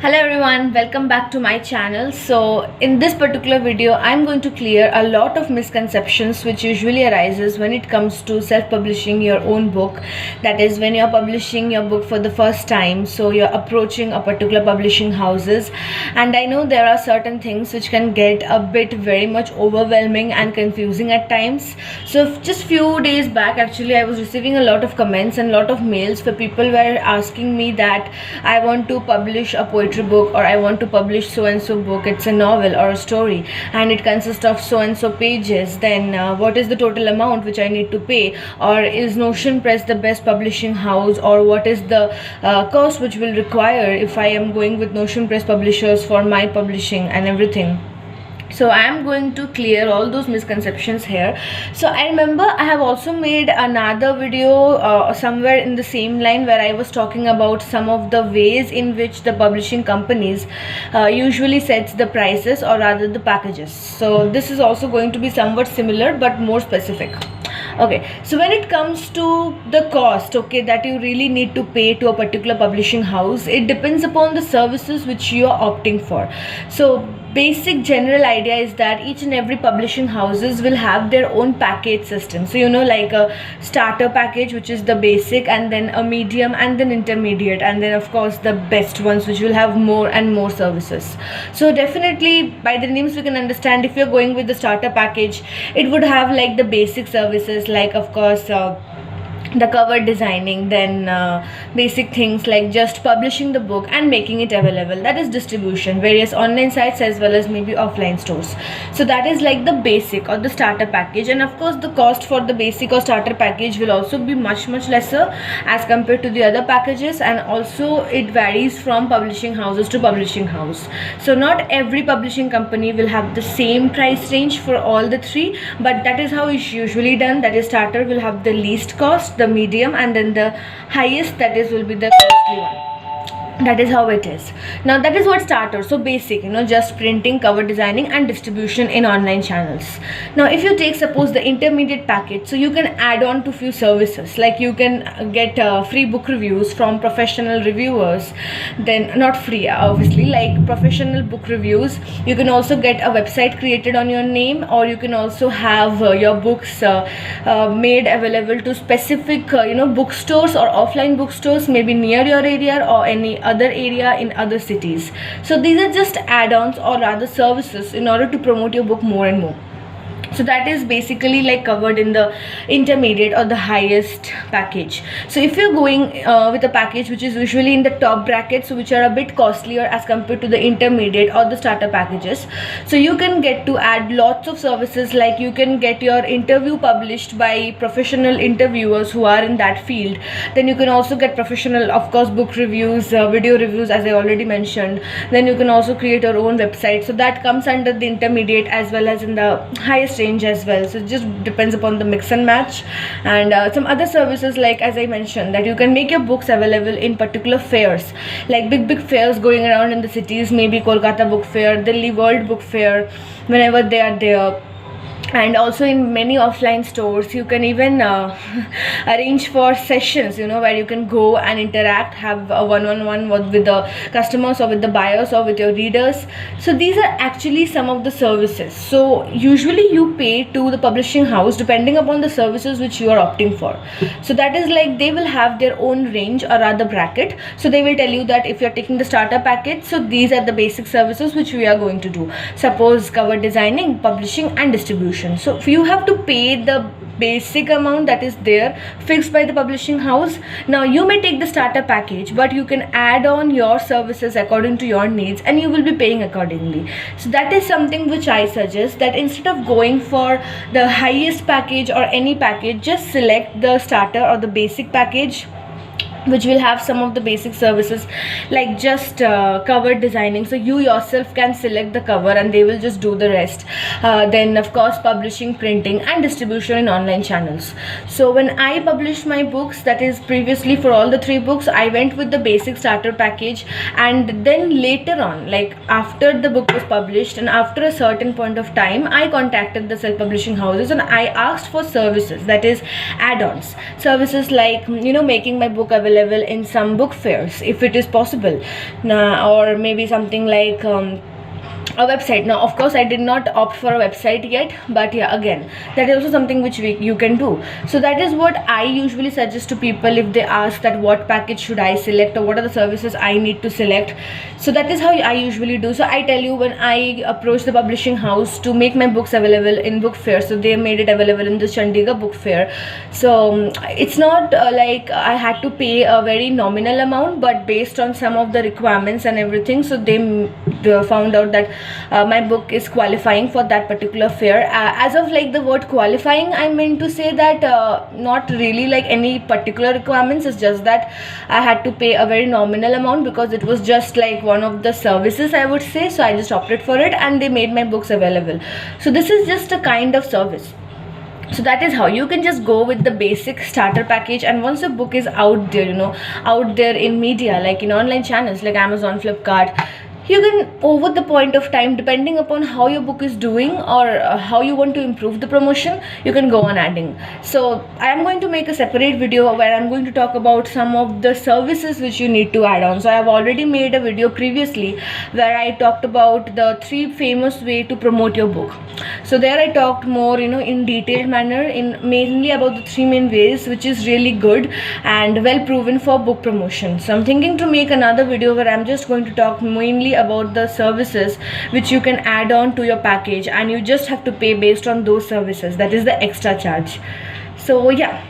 Hello everyone, welcome back to my channel. So in this particular video I'm going to clear a lot of misconceptions which usually arises when it comes to self-publishing your own book. That is, when you're publishing your book for the first time, so you're approaching a particular publishing houses, and I know there are certain things which can get a bit very much overwhelming and confusing at times. So just few days back actually I was receiving a lot of comments and a lot of mails where people were asking me that I want to publish a poetry book, or I want to publish so and so book, it's a novel or a story and it consists of so and so pages, then what is the total amount which I need to pay, or is Notion Press the best publishing house, or what is the cost which will require if I am going with Notion Press publishers for my publishing and everything. So I am going to clear all those misconceptions here. So I remember I have also made another video somewhere in the same line where I was talking about some of the ways in which the publishing companies usually sets the prices, or rather the packages. So this is also going to be somewhat similar but more specific. Okay, so when it comes to the cost, okay, that you really need to pay to a particular publishing house, it depends upon the services which you are opting for. So basic general idea is that each and every publishing houses will have their own package system. So like a starter package, which is the basic, and then a medium, and then intermediate, and then of course the best ones which will have more and more services. So definitely by the names we can understand, if you're going with the starter package, it would have like the basic services, like of course the cover designing, then basic things like just publishing the book and making it available, that is distribution, various online sites as well as maybe offline stores. So that is like the basic or the starter package, and of course the cost for the basic or starter package will also be much lesser as compared to the other packages, and also it varies from publishing houses to publishing house. So not every publishing company will have the same price range for all the three, but that is how it's usually done. That is, starter will have the least cost, the medium, and then the highest, that is will be the costly one. That is how it is. Now that is what starter. So basic, just printing, cover designing and distribution in online channels. Now if you take suppose the intermediate package, so you can add on to few services, like you can get free book reviews from professional reviewers, then not free obviously, like professional book reviews. You can also get a website created on your name, or you can also have your books made available to specific bookstores or offline bookstores, maybe near your area or any other area in other cities. So these are just add-ons, or rather services, in order to promote your book more and more. So that is basically like covered in the intermediate or the highest package. So if you're going with a package which is usually in the top bracket, so which are a bit costlier as compared to the intermediate or the starter packages, so you can get to add lots of services, like you can get your interview published by professional interviewers who are in that field. Then you can also get professional, of course, book reviews, video reviews, as I already mentioned. Then you can also create your own website, so that comes under the intermediate as well as in the highest range as well. So it just depends upon the mix and match. And some other services, like as I mentioned, that you can make your books available in particular fairs, like big fairs going around in the cities, maybe Kolkata Book Fair, Delhi World Book Fair, whenever they are there. And also in many offline stores you can even arrange for sessions, where you can go and interact, have a one-on-one with the customers or with the buyers or with your readers. So these are actually some of the services. So usually you pay to the publishing house depending upon the services which you are opting for. So that is like they will have their own range, or rather bracket. So they will tell you that if you're taking the starter package, so these are the basic services which we are going to do. Suppose cover designing, publishing and distribution. So if you have to pay the basic amount that is there fixed by the publishing house. Now you may take the starter package, but you can add on your services according to your needs, and you will be paying accordingly. So that is something which I suggest, that instead of going for the highest package or any package, just select the starter or the basic package, which will have some of the basic services, like just cover designing, so you yourself can select the cover and they will just do the rest. Then of course publishing, printing and distribution in online channels. So when I published my books, that is previously for all the three books, I went with the basic starter package, and then later on, like after the book was published and after a certain point of time, I contacted the self-publishing houses and I asked for services, that is add-ons services, like making my book available available in some book fairs if it is possible. Or maybe something like a website. Now of course I did not opt for a website yet, but yeah, again, that is also something which you can do. So that is what I usually suggest to people if they ask that what package should I select or what are the services I need to select. So that is how I usually do. So I tell you, when I approached the publishing house to make my books available in book fair, so they made it available in the Chandigarh book fair. So it's not like I had to pay a very nominal amount, but based on some of the requirements and everything, so they found out that my book is qualifying for that particular fair. As of like the word qualifying, I meant to say that not really like any particular requirements. It's just that I had to pay a very nominal amount because it was just like one of the services, I would say. So I just opted for it and they made my books available. So this is just a kind of service. So that is how you can just go with the basic starter package, and once your book is out there, out there in media, like in online channels like Amazon, Flipkart, you can, over the point of time, depending upon how your book is doing or how you want to improve the promotion, you can go on adding. So I am going to make a separate video where I'm going to talk about some of the services which you need to add on. So I have already made a video previously where I talked about the 3 famous way to promote your book. So there I talked more in detailed manner, in mainly about the 3 main ways, which is really good and well proven for book promotion. So I'm thinking to make another video where I'm just going to talk mainly about the services which you can add on to your package, and you just have to pay based on those services. That is the extra charge. So yeah,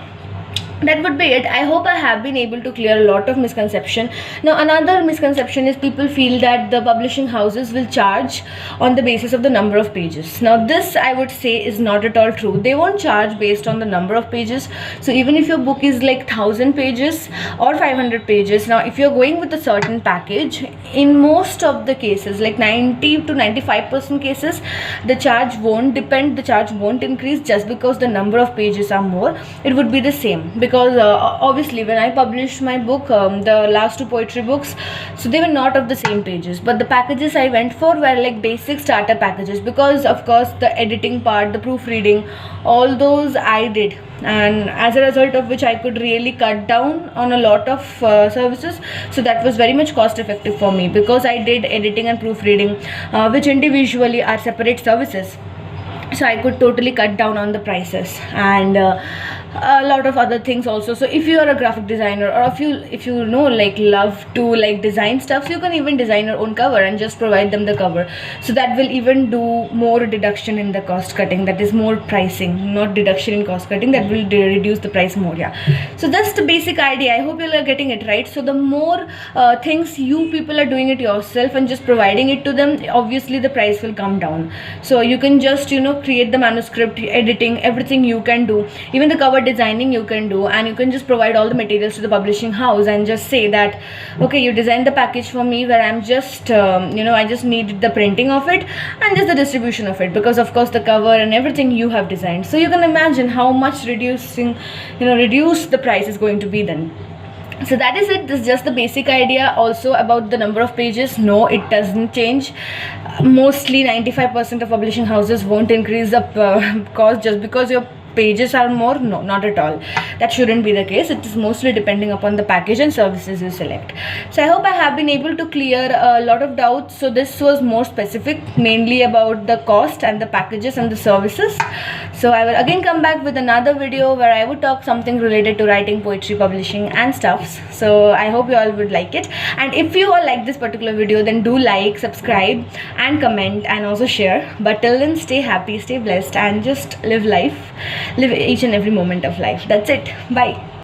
that would be it. I hope I have been able to clear a lot of misconception. Now another misconception is people feel that the publishing houses will charge on the basis of the number of pages. Now this, I would say, is not at all true. They won't charge based on the number of pages. So even if your book is like 1000 pages or 500 pages, now if you're going with a certain package, in most of the cases, like 90 to 95% cases, the charge won't depend, the charge won't increase just because the number of pages are more. It would be the same, because obviously when I published my book, the last 2 poetry books, so they were not of the same pages, but the packages I went for were like basic starter packages, because of course the editing part, the proofreading, all those I did, and as a result of which I could really cut down on a lot of services. So that was very much cost effective for me, because I did editing and proofreading, which individually are separate services. So I could totally cut down on the prices, and a lot of other things also. So if you are a graphic designer, or if you like love to like design stuff, so you can even design your own cover and just provide them the cover. So that will even do more deduction in the cost cutting. That is more pricing, not deduction in cost cutting. That will reduce the price more. Yeah, so that's the basic idea. I hope you are getting it right. So the more things you people are doing it yourself and just providing it to them, obviously the price will come down. So you can just create the manuscript, editing, everything you can do, even the cover designing you can do, and you can just provide all the materials to the publishing house and just say that, okay, you designed the package for me, where I'm just I just need the printing of it and just the distribution of it, because of course the cover and everything you have designed. So you can imagine how much reduce the price is going to be then. So that is it. This is just the basic idea. Also about the number of pages, no, it doesn't change. Mostly 95% of publishing houses won't increase the cost just because your pages are more. No, not at all. That shouldn't be the case. It is mostly depending upon the package and services you select. So I hope I have been able to clear a lot of doubts. So this was more specific, mainly about the cost and the packages and the services. So I will again come back with another video where I would talk something related to writing, poetry, publishing and stuffs. So I hope you all would like it, and if you all like this particular video, then do like, subscribe and comment, and also share. But till then, stay happy, stay blessed, and just live life, live each and every moment of life. That's it. Bye.